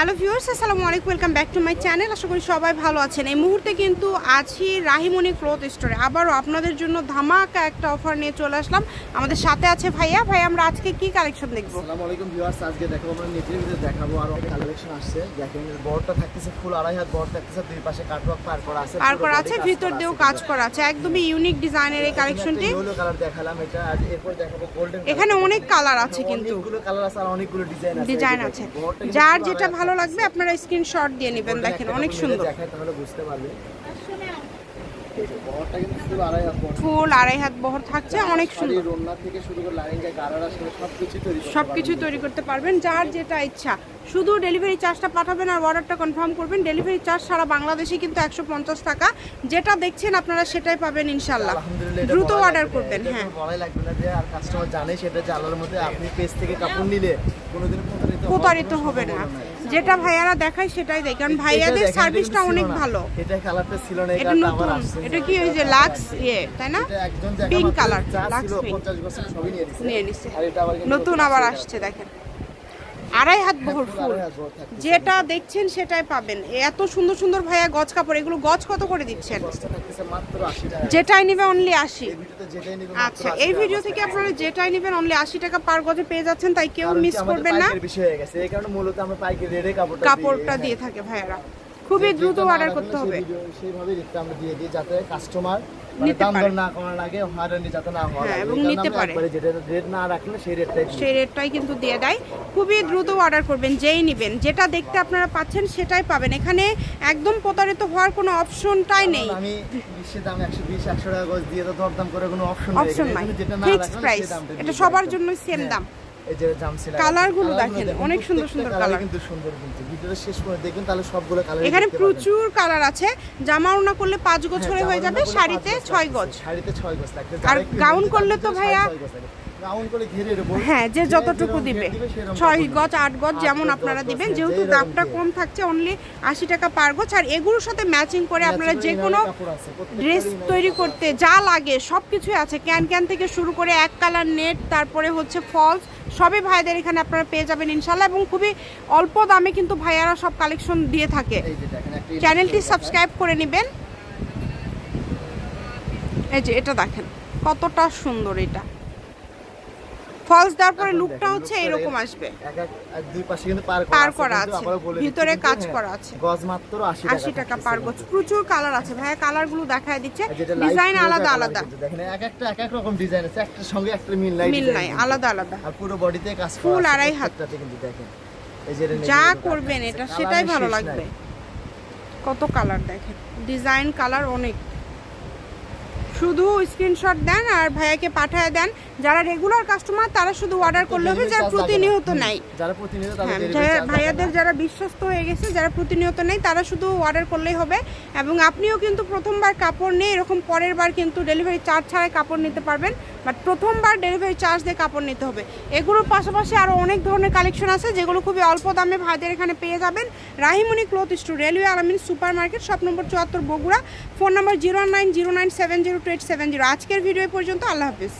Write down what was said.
Hello viewers, আসসালামু আলাইকুম, welcome back to my channel. আশা করি সবাই ভালো আছেন। এই মুহূর্তে কিন্তু আছি রাহিমনি ক্লথ স্টোরে। আবারও আপনাদের জন্য ধামাকা একটা অফার নিয়ে চলে আসলাম। আমাদের সাথে আছে ভাইয়া। ভাই, আমরা আজকে কি কালেকশন দেখবো? আসসালামু আলাইকুম ভিউয়ার্স, আজকে দেখাবো আমরা নেটের ভিতরে দেখাবো আর অনেক কালেকশন আসছে। দেখেন বড়টা থাকতেছে ফুল আড়াই হাত বড় থাকতেছে, দুই পাশে কাটওয়ার্ক পার করা আছে, ভিতর দিয়েও কাজ করা আছে। একদমই ইউনিক ডিজাইনের এই কালেকশনটি। ইয়েলো কালার দেখালাম এটা, আর এরপর দেখাবো গোল্ডেন। এখানে অনেক কালার আছে, কিন্তু অনেকগুলো কালার আছে আর অনেকগুলো ডিজাইন আছে। যার যেটা ভালো লাগবে আপনারা স্ক্রিনশট দিয়ে নেবেন। দেখেন অনেক সুন্দর, দেখাই তাহলে বুঝতে পারবে। ফুল আড়াই হাত বহর থাকছে, অনেক সুন্দর। সবকিছু তৈরি করতে পারবেন, যার যেটা ইচ্ছা। শুধু ডেলিভারি চার্জটা পাঠাবেন আর অর্ডারটা কনফার্ম করবেন। ডেলিভারি চার্জ সারা বাংলাদেশে কিন্তু 150 টাকা। যেটা দেখছেন আপনারা সেটাই পাবেন ইনশাআল্লাহ। দ্রুত অর্ডার করবেন। হ্যাঁ, বলাই লাগবে না যে আর কাস্টমার জানে সেটা যে আলোর মধ্যে আপনি পেজ থেকে কাপড় নিলে কোনোদিন প্রতারিত হবে না। যেটা ভাইয়ারা দেখায় সেটাই দেয়, কারণ ভাইয়াদের সার্ভিসটা অনেক ভালো। এটা কালারটা ছিল না, এটা নতুন। এটা কি ওই যে লাক্স তাই না? পিঙ্ক কালার, লাক্স পিঙ্ক নিয়ে নিছে। নতুন আবার আসছে। দেখেন আড়াই হাত বহর ফুল, যেটা দেখছেন সেটাই পাবেন। এত সুন্দর সুন্দর ভাইয়া গজ কাপড়। এগুলো গজ কত করে দিচ্ছেন? যেটাই নেবে অনলি 80। আচ্ছা, এই ভিডিও থেকে আপনারা যেটাই নেবেন অনলি 80 টাকা পার গজে পেয়ে যাচ্ছেন, তাই কেউ মিস করবেন না। এই কারণে মূলত আমরা পাইকারি রেটে কাপড়টা দিয়ে থাকে ভাইয়ারা। খুবই দ্রুত অর্ডার করতে হবে। সেইভাবে রেটটা আমরা দিয়ে দিই যাতে কাস্টমার দাম দর না করার আগে হয়রানি যাতে না হয় এবং নিতে পারে। যেটা রেট না রাখলে সেই রেটটাই কিন্তু দিয়ে দেয়। খুবই দ্রুত অর্ডার করবেন, যেই নেবেন। যেটা দেখতে আপনারা পাচ্ছেন সেটাই পাবেন। এখানে একদম প্রতারিত হওয়ার কোনো অপশনটাই নেই। আমি বিশ্বের দাম 120-100 টাকা গজ দিয়ে তো দরদাম করে কোনো অপশন নাই। ফিক্সড প্রাইস, এটা সবার জন্য সেম দাম। এই যে জামসিলা কালারগুলো দেখেন, অনেক সুন্দর সুন্দর কালার, কিন্তু সুন্দর। কিন্তু ভিডিওটা শেষ করে দেখুন তাহলে সবগুলো কালার। এখানে প্রচুর কালার আছে। জামা ওড়না করলে 5 গজ হলে হয়ে যাবে, শাড়িতে 6 গজ। শাড়িতে 6 গজ লাগবে, আর গাউন করলে তো ভাইয়া গাউন করে ঘিরে দেব। হ্যাঁ, যে যতটুকু দিবে 6 গজ 8 গজ যেমন আপনারা দিবেন। যেহেতু দামটা কম থাকছে, অনলি 80 টাকা পার গজ। আর এগুলোর সাথে ম্যাচিং করে আপনারা যে কোনো ড্রেস তৈরি করতে যা লাগে সবকিছুই আছে। ক্যান থেকে শুরু করে এক কালার নেট, তারপরে হচ্ছে ফলস, সবই ভাইদের এখানে আপনারা পেয়ে যাবেন ইনশাআল্লাহ। এবং খুবই অল্প দামে কিন্তু ভাইয়ারা সব কালেকশন দিয়ে থাকে। চ্যানেলটি সাবস্ক্রাইব করে নেবেন। এই যে এটা দেখেন কতটা সুন্দর। এটা ফলস দেওয়ার পরে লুকটা হচ্ছে এরকম আসবে। দুই পাশে কিন্তু পার করা আছে, ভিতরে কাজ করা আছে। গজ মাত্র 80 টাকা পার গজ। প্রচুর কালার আছে ভাইয়া, কালারগুলো দেখায় দিচ্ছে। ডিজাইন আলাদা আলাদা, দেখেন এক এক রকম ডিজাইন আছে, একটার সঙ্গে একটা মিল নাই, আলাদা আলাদা। আর পুরো বডিতে কাজ করা, ফুল আড়াই হাতটাতে কিন্তু দেখেন এই যে যা করবেন এটা সেটাই ভালো লাগবে। কত কালার দেখেন, ডিজাইন কালার অনেক। শুধু স্ক্রিনশট দেন আর ভাইয়াকে পাঠিয়ে দেন। যারা রেগুলার কাস্টমার তারা শুধু অর্ডার করলে হবে, যারা প্রতিনিয়ত নাই। ভাইয়াদের যারা বিশ্বস্ত হয়ে গেছে, যারা প্রতিনিয়ত নেই, তারা শুধু অর্ডার করলেই হবে। এবং আপনিও কিন্তু প্রথমবার কাপড় নিয়ে এরকম পরের বার কিন্তু ডেলিভারি চার্জ ছাড়াই কাপড় নিতে পারবেন, বাট প্রথমবার ডেলিভারি চার্জ দিয়ে কাপড় নিতে হবে। এগুলোর পাশাপাশি আরও অনেক ধরনের কালেকশন আছে যেগুলো খুবই অল্প দামে ভাইদের এখানে পেয়ে যাবেন। রাহিমনি ক্লথ স্টোর, রেলওয়ে আলামিন super market, shop number 74 Bogura. Phone নম্বর 01909702870। আজকের ভিডিও পর্যন্ত। আল্লাহ হাফিজ।